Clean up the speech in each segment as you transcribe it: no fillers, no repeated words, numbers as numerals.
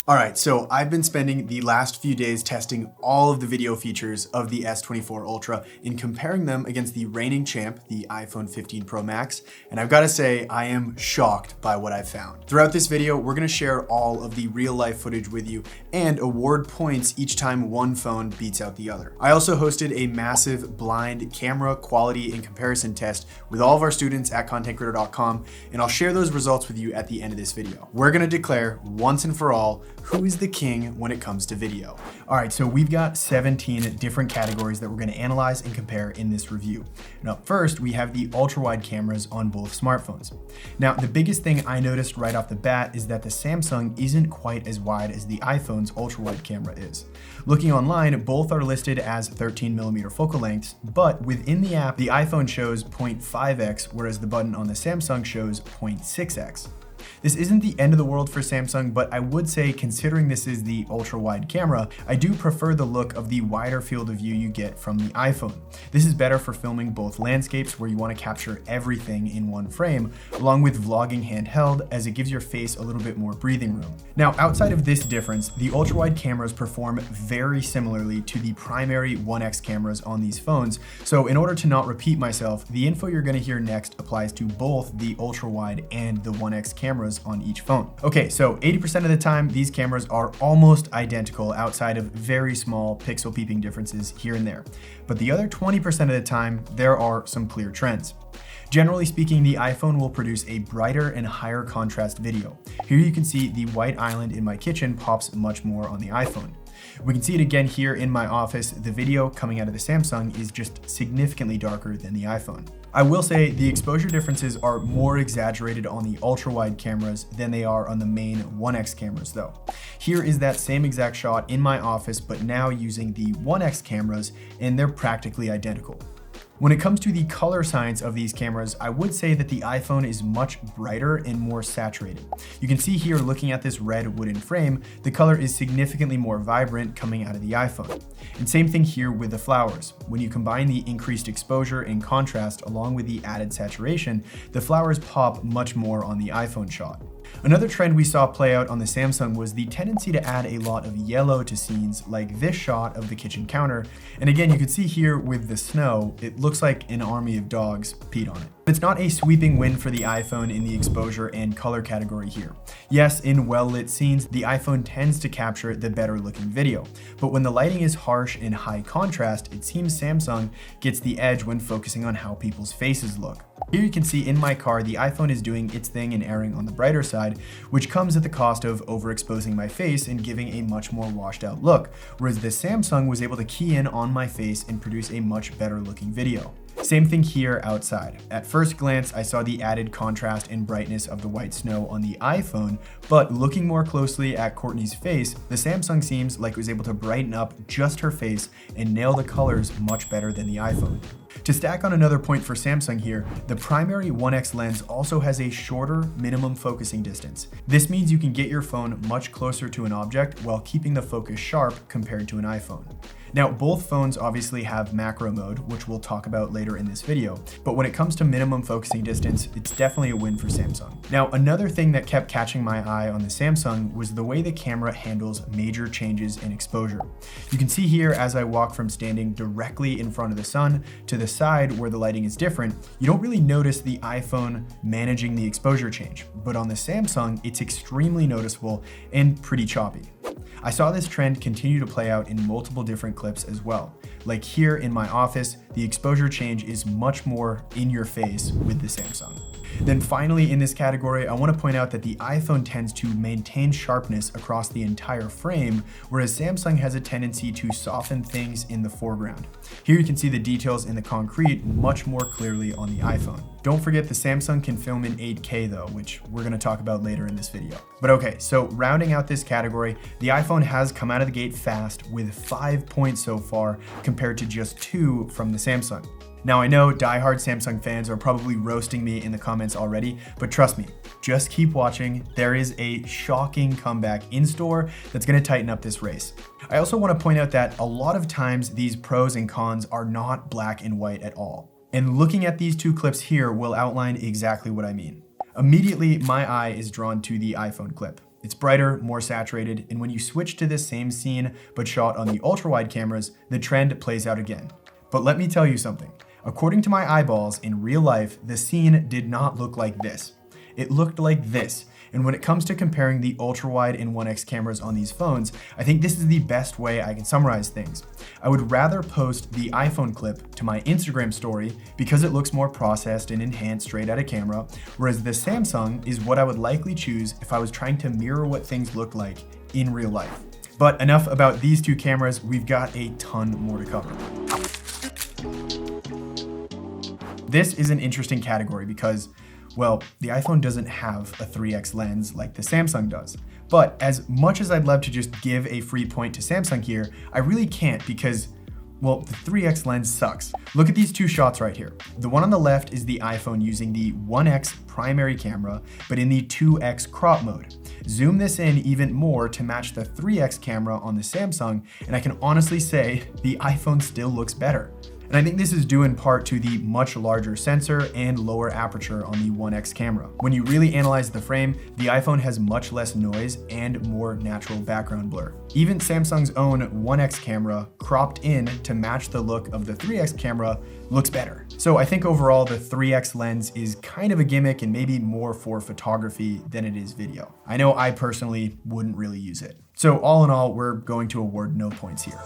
All right, so I've been spending the last few days testing all of the video features of the S24 Ultra and comparing them against the reigning champ, the iPhone 15 Pro Max, and I've got to say I am shocked by what I've found. Throughout this video, we're going to share all of the real-life footage with you and award points each time one phone beats out the other. I also hosted a massive blind camera quality and comparison test with all of our students at contentcreator.com, and I'll share those results with you at the end of this video. We're going to declare once and for all who is the king when it comes to video. All right, so we've got 17 different categories that we're going to analyze and compare in this review. And up first, we have the ultra-wide cameras on both smartphones. Now, the biggest thing I noticed right off the bat is that the Samsung isn't quite as wide as the iPhone's ultra-wide camera is. Looking online, both are listed as 13mm focal lengths, but within the app, the iPhone shows 0.5x, whereas the button on the Samsung shows 0.6x. This isn't the end of the world for Samsung, but I would say, considering this is the ultra-wide camera, I do prefer the look of the wider field of view you get from the iPhone. This is better for filming both landscapes where you want to capture everything in one frame, along with vlogging handheld, as it gives your face a little bit more breathing room. Now, outside of this difference, the ultra-wide cameras perform very similarly to the primary 1x cameras on these phones, so in order to not repeat myself, the info you're going to hear next applies to both the ultra-wide and the 1x cameras on each phone. Okay, so 80% of the time, these cameras are almost identical outside of very small pixel peeping differences here and there. But the other 20% of the time, there are some clear trends. Generally speaking, the iPhone will produce a brighter and higher contrast video. Here you can see the white island in my kitchen pops much more on the iPhone. We can see it again here in my office. The video coming out of the Samsung is just significantly darker than the iPhone. I will say the exposure differences are more exaggerated on the ultra-wide cameras than they are on the main 1x cameras though. Here is that same exact shot in my office, but now using the 1x cameras, and they're practically identical. When it comes to the color science of these cameras, I would say that the iPhone is much brighter and more saturated. You can see here, looking at this red wooden frame, the color is significantly more vibrant coming out of the iPhone. And same thing here with the flowers. When you combine the increased exposure and contrast along with the added saturation, the flowers pop much more on the iPhone shot. Another trend we saw play out on the Samsung was the tendency to add a lot of yellow to scenes, like this shot of the kitchen counter. And again, you can see here with the snow, it looks like an army of dogs peed on it. It's not a sweeping win for the iPhone in the exposure and color category here. Yes, in well-lit scenes, the iPhone tends to capture the better looking video. But when the lighting is harsh and high contrast, it seems Samsung gets the edge when focusing on how people's faces look. Here you can see in my car, the iPhone is doing its thing and erring on the brighter side, which comes at the cost of overexposing my face and giving a much more washed out look, whereas the Samsung was able to key in on my face and produce a much better looking video. Same thing here outside. At first glance, I saw the added contrast and brightness of the white snow on the iPhone, but looking more closely at Courtney's face, the Samsung seems like it was able to brighten up just her face and nail the colors much better than the iPhone. To stack on another point for Samsung here, the primary 1x lens also has a shorter minimum focusing distance. This means you can get your phone much closer to an object while keeping the focus sharp compared to an iPhone. Now, both phones obviously have macro mode, which we'll talk about later in this video, but when it comes to minimum focusing distance, it's definitely a win for Samsung. Now, another thing that kept catching my eye on the Samsung was the way the camera handles major changes in exposure. You can see here as I walk from standing directly in front of the sun to the side where the lighting is different, you don't really notice the iPhone managing the exposure change, but on the Samsung, it's extremely noticeable and pretty choppy. I saw this trend continue to play out in multiple different clips as well. Like here in my office, the exposure change is much more in your face with the Samsung. Then finally in this category, I want to point out that the iPhone tends to maintain sharpness across the entire frame, whereas Samsung has a tendency to soften things in the foreground. Here you can see the details in the concrete much more clearly on the iPhone. Don't forget the Samsung can film in 8K though, which we're going to talk about later in this video. But okay, so rounding out this category, the iPhone has come out of the gate fast with 5 points so far compared to just 2 from the Samsung. Now I know diehard Samsung fans are probably roasting me in the comments already, but trust me, just keep watching. There is a shocking comeback in store that's going to tighten up this race. I also want to point out that a lot of times these pros and cons are not black and white at all. And looking at these two clips here will outline exactly what I mean. Immediately, my eye is drawn to the iPhone clip. It's brighter, more saturated, and when you switch to this same scene but shot on the ultra-wide cameras, the trend plays out again. But let me tell you something. According to my eyeballs, in real life, the scene did not look like this. It looked like this. And when it comes to comparing the ultra-wide and 1x cameras on these phones, I think this is the best way I can summarize things. I would rather post the iPhone clip to my Instagram story because it looks more processed and enhanced straight out of camera, whereas the Samsung is what I would likely choose if I was trying to mirror what things look like in real life. But enough about these two cameras, we've got a ton more to cover. This is an interesting category because, well, the iPhone doesn't have a 3x lens like the Samsung does. But as much as I'd love to just give a free point to Samsung here, I really can't because, well, the 3x lens sucks. Look at these two shots right here. The one on the left is the iPhone using the 1x primary camera, but in the 2x crop mode. Zoom this in even more to match the 3x camera on the Samsung, and I can honestly say the iPhone still looks better. And I think this is due in part to the much larger sensor and lower aperture on the 1x camera. When you really analyze the frame, the iPhone has much less noise and more natural background blur. Even Samsung's own 1x camera, cropped in to match the look of the 3x camera, looks better. So I think overall the 3x lens is kind of a gimmick and maybe more for photography than it is video. I know I personally wouldn't really use it. So all in all, we're going to award no points here.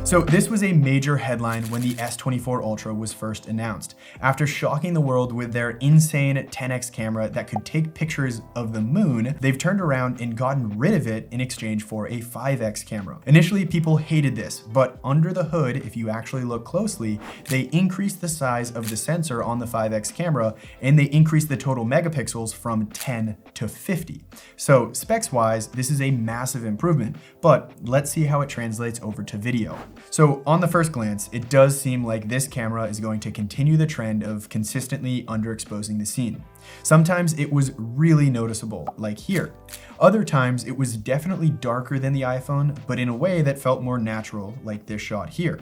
So this was a major headline when the S24 Ultra was first announced. After shocking the world with their insane 10x camera that could take pictures of the moon, they've turned around and gotten rid of it in exchange for a 5x camera. Initially, people hated this, but under the hood, if you actually look closely, they increased the size of the sensor on the 5x camera and they increased the total megapixels from 10 to 50. So specs-wise, this is a massive improvement, but let's see how it translates over to video. So on the first glance, it does seem like this camera is going to continue the trend of consistently underexposing the scene. Sometimes it was really noticeable, like here. Other times it was definitely darker than the iPhone, but in a way that felt more natural, like this shot here.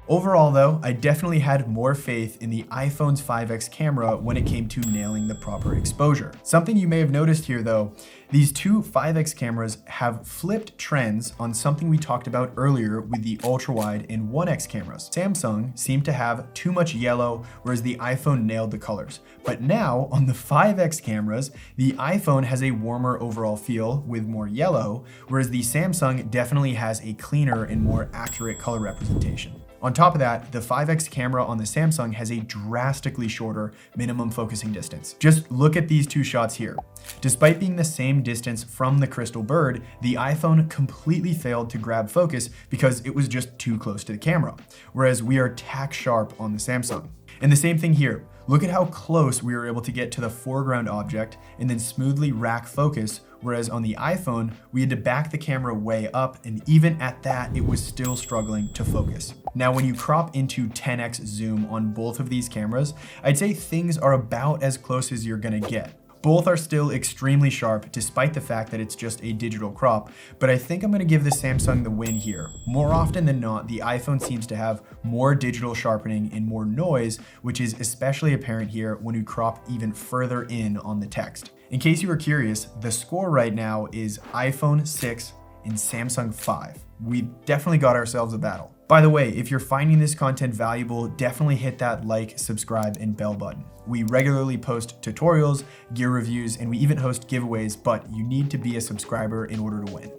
Overall though, I definitely had more faith in the iPhone's 5x camera when it came to nailing the proper exposure. Something you may have noticed here though, these two 5x cameras have flipped trends on something we talked about earlier with the ultra-wide and 1x cameras. Samsung seemed to have too much yellow, whereas the iPhone nailed the colors. But now on the 5x cameras, the iPhone has a warmer overall feel with more yellow, whereas the Samsung definitely has a cleaner and more accurate color representation. On top of that, the 5x camera on the Samsung has a drastically shorter minimum focusing distance. Just look at these two shots here. Despite being the same distance from the crystal bird, the iPhone completely failed to grab focus because it was just too close to the camera, whereas we are tack sharp on the Samsung. And the same thing here. Look at how close we were able to get to the foreground object and then smoothly rack focus, whereas on the iPhone, we had to back the camera way up, and even at that, it was still struggling to focus. Now, when you crop into 10x zoom on both of these cameras, I'd say things are about as close as you're gonna get. Both are still extremely sharp despite the fact that it's just a digital crop, but I think I'm gonna give the Samsung the win here. More often than not, the iPhone seems to have more digital sharpening and more noise, which is especially apparent here when you crop even further in on the text. In case you were curious, the score right now is iPhone 6 and Samsung 5. We definitely got ourselves a battle. By the way, if you're finding this content valuable, definitely hit that like, subscribe, and bell button. We regularly post tutorials, gear reviews, and we even host giveaways, but you need to be a subscriber in order to win.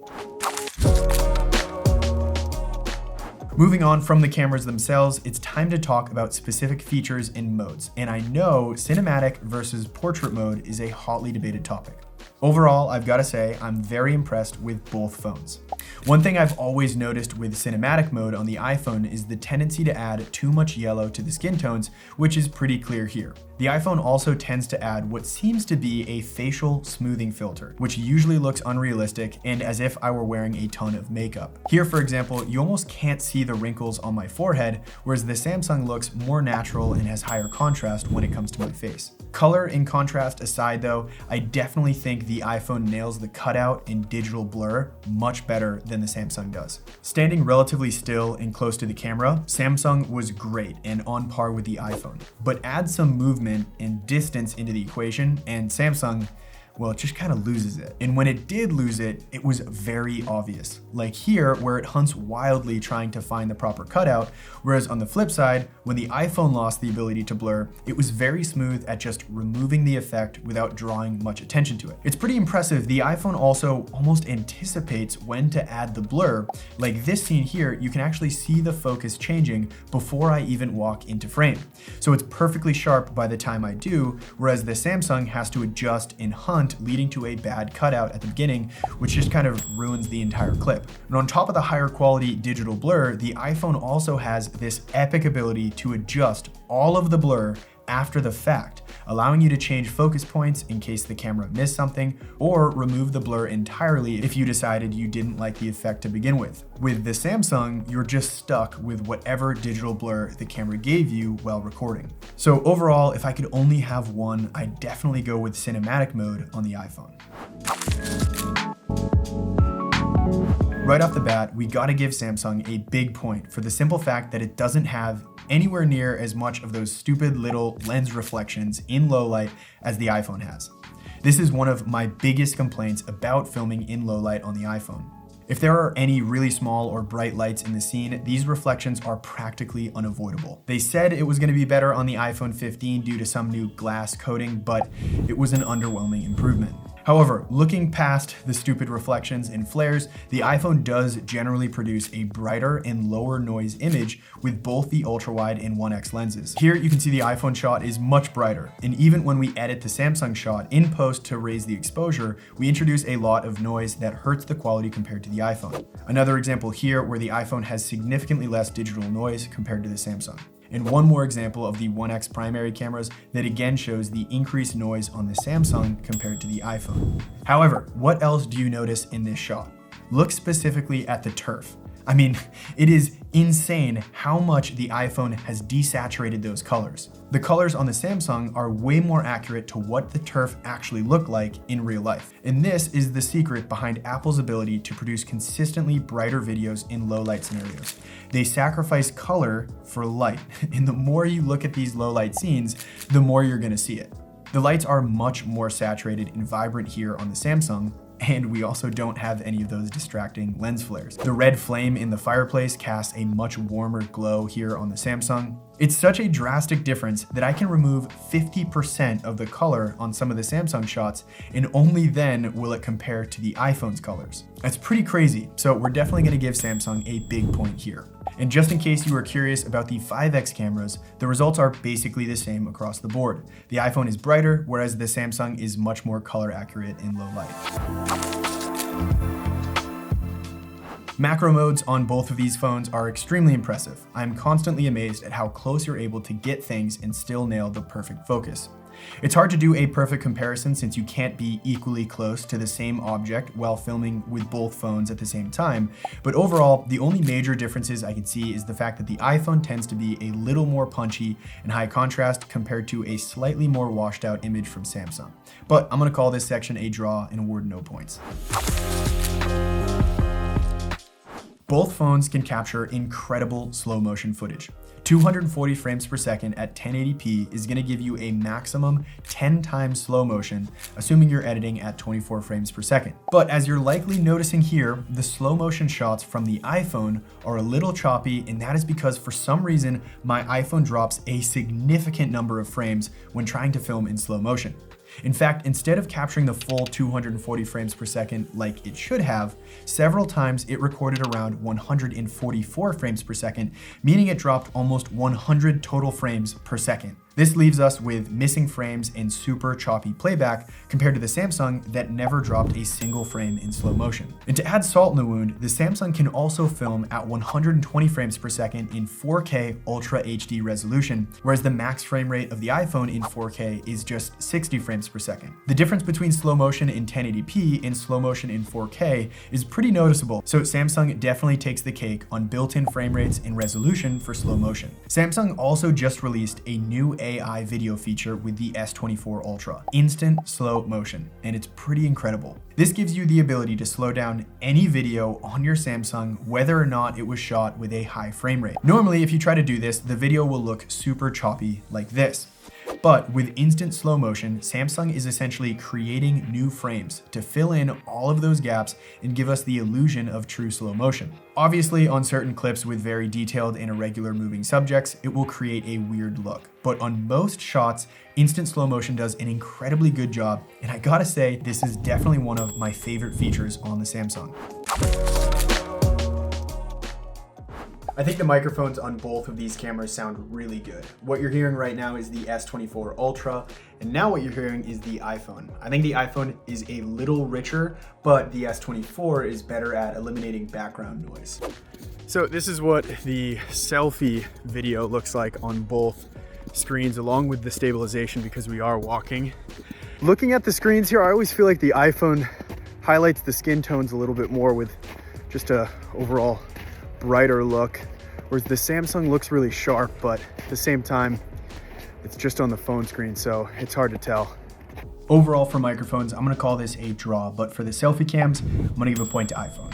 Moving on from the cameras themselves, it's time to talk about specific features and modes. And I know cinematic versus portrait mode is a hotly debated topic. Overall, I've got to say, I'm very impressed with both phones. One thing I've always noticed with cinematic mode on the iPhone is the tendency to add too much yellow to the skin tones, which is pretty clear here. The iPhone also tends to add what seems to be a facial smoothing filter, which usually looks unrealistic and as if I were wearing a ton of makeup. Here, for example, you almost can't see the wrinkles on my forehead, whereas the Samsung looks more natural and has higher contrast when it comes to my face. Color and contrast aside though, I definitely think the iPhone nails the cutout and digital blur much better than the Samsung does. Standing relatively still and close to the camera, Samsung was great and on par with the iPhone, but add some movement movement and distance into the equation, and Samsung, well, it just kind of loses it. And when it did lose it, it was very obvious. Like here, where it hunts wildly trying to find the proper cutout, whereas on the flip side, when the iPhone lost the ability to blur, it was very smooth at just removing the effect without drawing much attention to it. It's pretty impressive. The iPhone also almost anticipates when to add the blur. Like this scene here, you can actually see the focus changing before I even walk into frame. So it's perfectly sharp by the time I do, whereas the Samsung has to adjust and hunt, leading to a bad cutout at the beginning, which just kind of ruins the entire clip. And on top of the higher quality digital blur, the iPhone also has this epic ability to adjust all of the blur after the fact, allowing you to change focus points in case the camera missed something, or remove the blur entirely if you decided you didn't like the effect to begin with. With the Samsung, you're just stuck with whatever digital blur the camera gave you while recording. So overall, if I could only have one, I'd definitely go with cinematic mode on the iPhone. Right off the bat, we gotta give Samsung a big point for the simple fact that it doesn't have anywhere near as much of those stupid little lens reflections in low light as the iPhone has. This is one of my biggest complaints about filming in low light on the iPhone. If there are any really small or bright lights in the scene, these reflections are practically unavoidable. They said it was going to be better on the iPhone 15 due to some new glass coating, but it was an underwhelming improvement. However, looking past the stupid reflections and flares, the iPhone does generally produce a brighter and lower noise image with both the ultra-wide and 1x lenses. Here you can see the iPhone shot is much brighter, and even when we edit the Samsung shot in post to raise the exposure, we introduce a lot of noise that hurts the quality compared to the iPhone. Another example here where the iPhone has significantly less digital noise compared to the Samsung. And one more example of the 1x primary cameras that again shows the increased noise on the Samsung compared to the iPhone. However, what else do you notice in this shot? Look specifically at the turf. I mean, it is insane how much the iPhone has desaturated those colors. The colors on the Samsung are way more accurate to what the turf actually looked like in real life. And this is the secret behind Apple's ability to produce consistently brighter videos in low light scenarios. They sacrifice color for light, and the more you look at these low light scenes, the more you're gonna see it. The lights are much more saturated and vibrant here on the Samsung, and we also don't have any of those distracting lens flares. The red flame in the fireplace casts a much warmer glow here on the Samsung. It's such a drastic difference that I can remove 50% of the color on some of the Samsung shots, and only then will it compare to the iPhone's colors. That's pretty crazy, so we're definitely gonna give Samsung a big point here. And just in case you were curious about the 5x cameras, the results are basically the same across the board. The iPhone is brighter, whereas the Samsung is much more color accurate in low light. Macro modes on both of these phones are extremely impressive. I'm constantly amazed at how close you're able to get things and still nail the perfect focus. It's hard to do a perfect comparison since you can't be equally close to the same object while filming with both phones at the same time, but overall, the only major differences I can see is the fact that the iPhone tends to be a little more punchy and high contrast compared to a slightly more washed out image from Samsung. But I'm gonna call this section a draw and award no points. Both phones can capture incredible slow motion footage. 240 frames per second at 1080p is going to give you a maximum 10 times slow motion, assuming you're editing at 24 frames per second. But as you're likely noticing here, the slow motion shots from the iPhone are a little choppy, and that is because for some reason, my iPhone drops a significant number of frames when trying to film in slow motion. In fact, instead of capturing the full 240 frames per second like it should have, several times it recorded around 144 frames per second, meaning it dropped almost 100 total frames per second. This leaves us with missing frames and super choppy playback compared to the Samsung that never dropped a single frame in slow motion. And to add salt in the wound, the Samsung can also film at 120 frames per second in 4K Ultra HD resolution, whereas the max frame rate of the iPhone in 4K is just 60 frames per second. The difference between slow motion in 1080p and slow motion in 4K is pretty noticeable, so Samsung definitely takes the cake on built-in frame rates and resolution for slow motion. Samsung also just released a new AI video feature with the S24 Ultra, instant slow motion, and it's pretty incredible. This gives you the ability to slow down any video on your Samsung, whether or not it was shot with a high frame rate. Normally, if you try to do this, the video will look super choppy like this. But with instant slow motion, Samsung is essentially creating new frames to fill in all of those gaps and give us the illusion of true slow motion. Obviously, on certain clips with very detailed and irregular moving subjects, it will create a weird look. But on most shots, instant slow motion does an incredibly good job, and I gotta say, this is definitely one of my favorite features on the Samsung. I think the microphones on both of these cameras sound really good. What you're hearing right now is the S24 Ultra, and now what you're hearing is the iPhone. I think the iPhone is a little richer, but the S24 is better at eliminating background noise. So this is what the selfie video looks like on both screens, along with the stabilization, because we are walking. Looking at the screens here, I always feel like the iPhone highlights the skin tones a little bit more with just a overall brighter look, whereas the Samsung looks really sharp, but at the same time, it's just on the phone screen, so it's hard to tell. Overall, for microphones, I'm gonna call this a draw, but for the selfie cams, I'm gonna give a point to iPhone.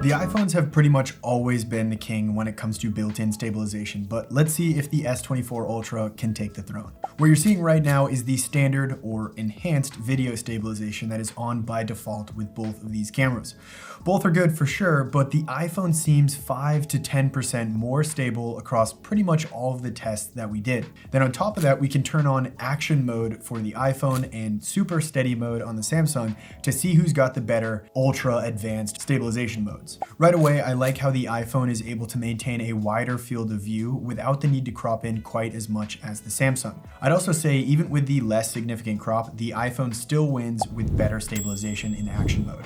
The iPhones have pretty much always been the king when it comes to built-in stabilization, but let's see if the S24 Ultra can take the throne. What you're seeing right now is the standard or enhanced video stabilization that is on by default with both of these cameras. Both are good for sure, but the iPhone seems 5 to 10% more stable across pretty much all of the tests that we did. Then on top of that, we can turn on action mode for the iPhone and super steady mode on the Samsung to see who's got the better ultra advanced stabilization modes. Right away, I like how the iPhone is able to maintain a wider field of view without the need to crop in quite as much as the Samsung. I'd also say even with the less significant crop, the iPhone still wins with better stabilization in action mode.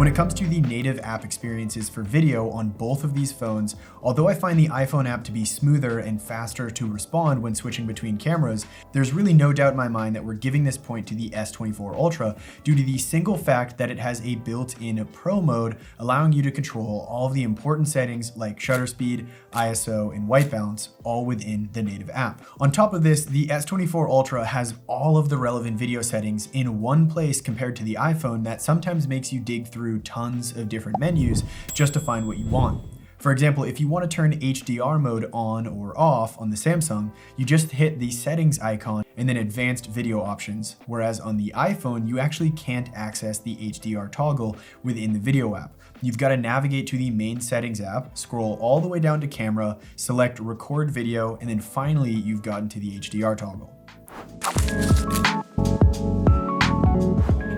When it comes to the native app experiences for video on both of these phones, although I find the iPhone app to be smoother and faster to respond when switching between cameras, there's really no doubt in my mind that we're giving this point to the S24 Ultra due to the single fact that it has a built-in Pro mode, allowing you to control all of the important settings like shutter speed, ISO, and white balance, all within the native app. On top of this, the S24 Ultra has all of the relevant video settings in one place compared to the iPhone that sometimes makes you dig through tons of different menus just to find what you want. For example, if you want to turn HDR mode on or off on the Samsung, you just hit the settings icon and then advanced video options, whereas on the iPhone, you actually can't access the HDR toggle within the video app. You've got to navigate to the main settings app, scroll all the way down to camera, select record video, and then finally you've gotten to the HDR toggle.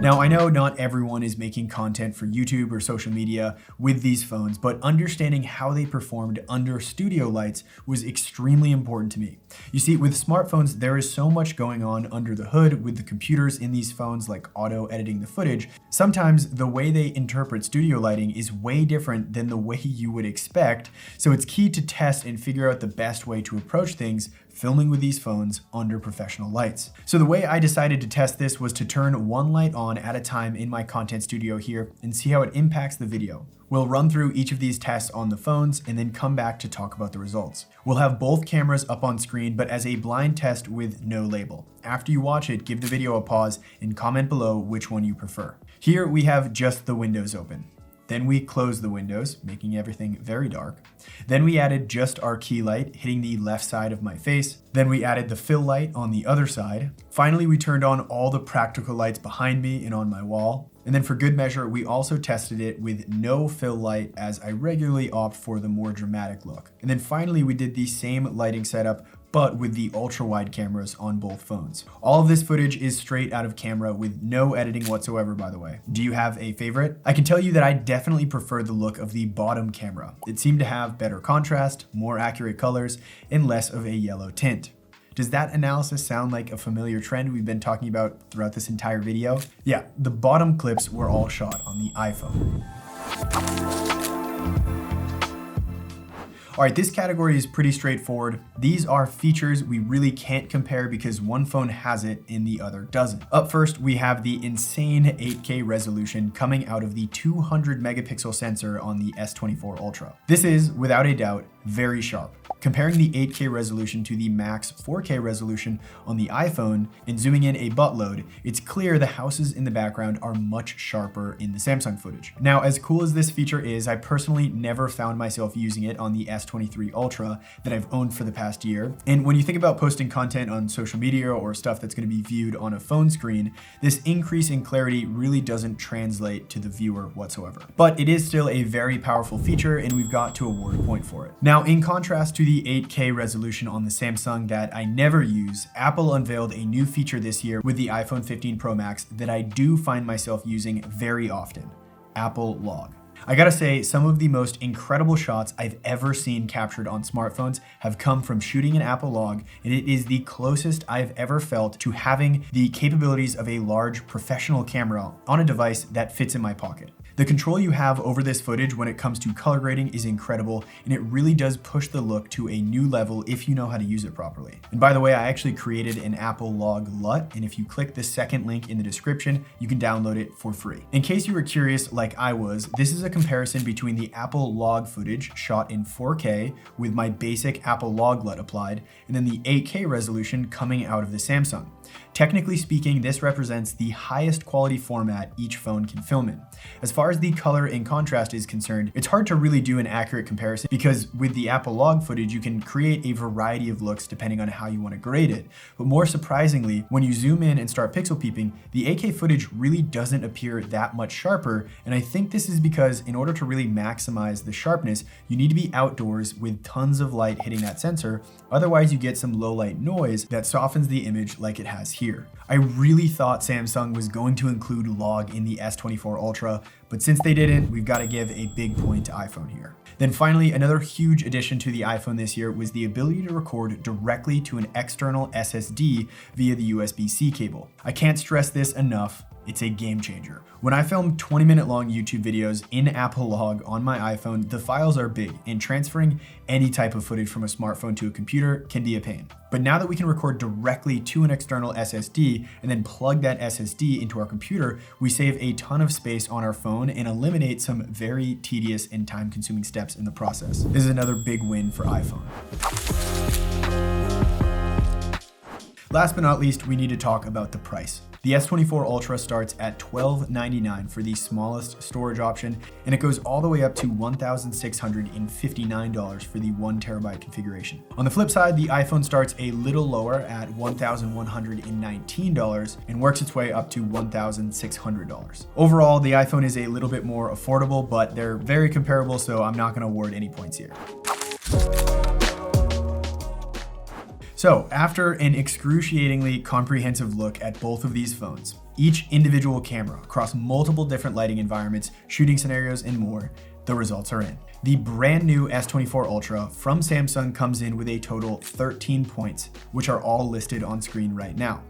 Now, I know not everyone is making content for YouTube or social media with these phones, but understanding how they performed under studio lights was extremely important to me. You see, with smartphones, there is so much going on under the hood with the computers in these phones, like auto editing the footage. Sometimes the way they interpret studio lighting is way different than the way you would expect, so it's key to test and figure out the best way to approach things filming with these phones under professional lights. So the way I decided to test this was to turn one light on at a time in my content studio here and see how it impacts the video. We'll run through each of these tests on the phones and then come back to talk about the results. We'll have both cameras up on screen, but as a blind test with no label. After you watch it, give the video a pause and comment below which one you prefer. Here we have just the windows open. Then we closed the windows, making everything very dark. Then we added just our key light, hitting the left side of my face. Then we added the fill light on the other side. Finally, we turned on all the practical lights behind me and on my wall. And then for good measure, we also tested it with no fill light, as I regularly opt for the more dramatic look. And then finally, we did the same lighting setup, but with the ultra-wide cameras on both phones. All of this footage is straight out of camera with no editing whatsoever, by the way. Do you have a favorite? I can tell you that I definitely prefer the look of the bottom camera. It seemed to have better contrast, more accurate colors, and less of a yellow tint. Does that analysis sound like a familiar trend we've been talking about throughout this entire video? Yeah, the bottom clips were all shot on the iPhone. All right, this category is pretty straightforward. These are features we really can't compare because one phone has it and the other doesn't. Up first, we have the insane 8K resolution coming out of the 200 megapixel sensor on the S24 Ultra. This is, without a doubt, very sharp. Comparing the 8K resolution to the max 4K resolution on the iPhone and zooming in a buttload, it's clear the houses in the background are much sharper in the Samsung footage. Now, as cool as this feature is, I personally never found myself using it on the S23 Ultra that I've owned for the past year. And when you think about posting content on social media or stuff that's going to be viewed on a phone screen, this increase in clarity really doesn't translate to the viewer whatsoever. But it is still a very powerful feature, and we've got to award a point for it. Now, in contrast to the 8K resolution on the Samsung that I never use, Apple unveiled a new feature this year with the iPhone 15 Pro Max that I do find myself using very often: Apple Log. I gotta say, some of the most incredible shots I've ever seen captured on smartphones have come from shooting an Apple Log, and it is the closest I've ever felt to having the capabilities of a large professional camera on a device that fits in my pocket. The control you have over this footage when it comes to color grading is incredible, and it really does push the look to a new level if you know how to use it properly. And by the way, I actually created an Apple Log LUT, and if you click the second link in the description, you can download it for free. In case you were curious like I was, this is a comparison between the Apple Log footage shot in 4K with my basic Apple Log LUT applied, and then the 8K resolution coming out of the Samsung. Technically speaking, this represents the highest quality format each phone can film in. As far as the color and contrast is concerned, it's hard to really do an accurate comparison because with the Apple Log footage, you can create a variety of looks depending on how you want to grade it. But more surprisingly, when you zoom in and start pixel peeping, the 8K footage really doesn't appear that much sharper. And I think this is because in order to really maximize the sharpness, you need to be outdoors with tons of light hitting that sensor. Otherwise, you get some low light noise that softens the image like it has here. I really thought Samsung was going to include Log in the S24 Ultra, but since they didn't, we've got to give a big point to iPhone here. Then finally, another huge addition to the iPhone this year was the ability to record directly to an external SSD via the USB-C cable. I can't stress this enough. It's a game changer. When I film 20-minute long YouTube videos in Apple Log on my iPhone, the files are big, and transferring any type of footage from a smartphone to a computer can be a pain. But now that we can record directly to an external SSD and then plug that SSD into our computer, we save a ton of space on our phone and eliminate some very tedious and time-consuming steps in the process. This is another big win for iPhone. Last but not least, we need to talk about the price. The S24 Ultra starts at $1299 for the smallest storage option, and it goes all the way up to $1,659 for the 1 terabyte configuration. On the flip side, the iPhone starts a little lower at $1,119 and works its way up to $1,600. Overall, the iPhone is a little bit more affordable, but they're very comparable, so I'm not going to award any points here. So after an excruciatingly comprehensive look at both of these phones, each individual camera across multiple different lighting environments, shooting scenarios, and more, the results are in. The brand new S24 Ultra from Samsung comes in with a total 13 points, which are all listed on screen right now.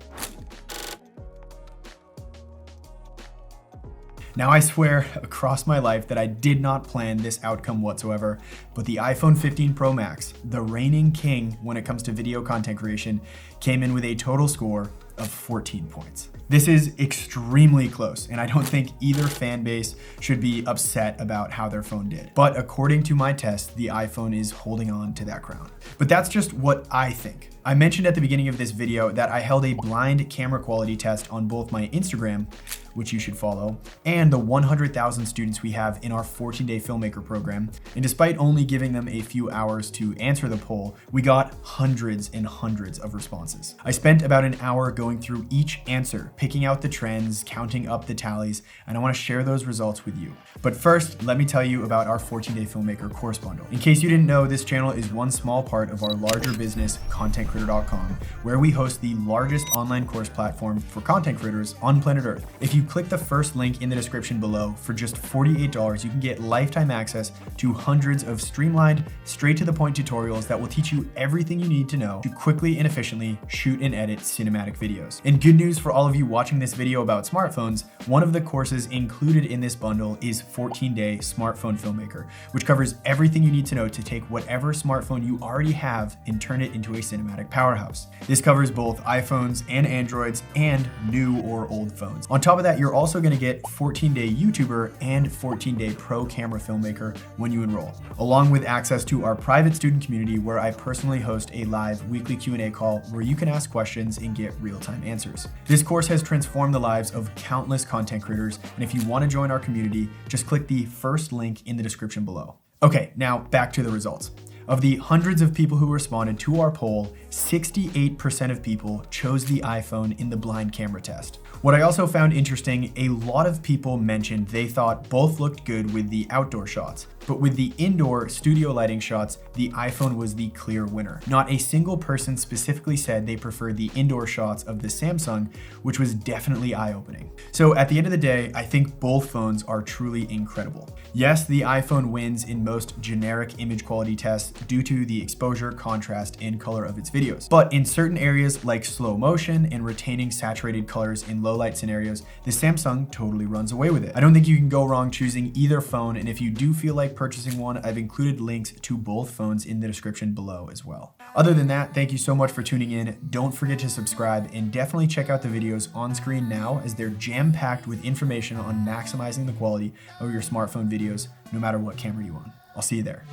Now I swear across my life that I did not plan this outcome whatsoever, but the iPhone 15 Pro Max, the reigning king when it comes to video content creation, came in with a total score of 14 points. This is extremely close, and I don't think either fan base should be upset about how their phone did. But according to my test, the iPhone is holding on to that crown. But that's just what I think. I mentioned at the beginning of this video that I held a blind camera quality test on both my Instagram, which you should follow, and the 100,000 students we have in our 14-day filmmaker program. And despite only giving them a few hours to answer the poll, we got hundreds and hundreds of responses. I spent about an hour going through each answer, picking out the trends, counting up the tallies, and I want to share those results with you. But first, let me tell you about our 14-day filmmaker course bundle. In case you didn't know, this channel is one small part of our larger business, contentcreator.com, where we host the largest online course platform for content creators on planet Earth. If you click the first link in the description below, for just $48, you can get lifetime access to hundreds of streamlined, straight to the point tutorials that will teach you everything you need to know to quickly and efficiently shoot and edit cinematic videos. And good news for all of you you watching this video about smartphones, one of the courses included in this bundle is 14-Day Smartphone Filmmaker, which covers everything you need to know to take whatever smartphone you already have and turn it into a cinematic powerhouse. This covers both iPhones and Androids and new or old phones. On top of that, you're also going to get 14-Day YouTuber and 14-Day Pro Camera Filmmaker when you enroll, along with access to our private student community where I personally host a live weekly Q&A call where you can ask questions and get real-time answers. This course has transformed the lives of countless content creators, and if you want to join our community, just click the first link in the description below. Okay, now back to the results. Of the hundreds of people who responded to our poll, 68% of people chose the iPhone in the blind camera test. What I also found interesting, a lot of people mentioned they thought both looked good with the outdoor shots, but with the indoor studio lighting shots, the iPhone was the clear winner. Not a single person specifically said they preferred the indoor shots of the Samsung, which was definitely eye-opening. So at the end of the day, I think both phones are truly incredible. Yes, the iPhone wins in most generic image quality tests due to the exposure, contrast, and color of its videos. But in certain areas like slow motion and retaining saturated colors in low light scenarios, the Samsung totally runs away with it. I don't think you can go wrong choosing either phone, and if you do feel like purchasing one, I've included links to both phones in the description below as well. Other than that, thank you so much for tuning in. Don't forget to subscribe and definitely check out the videos on screen now, as they're jam-packed with information on maximizing the quality of your smartphone videos, no matter what camera you own. I'll see you there.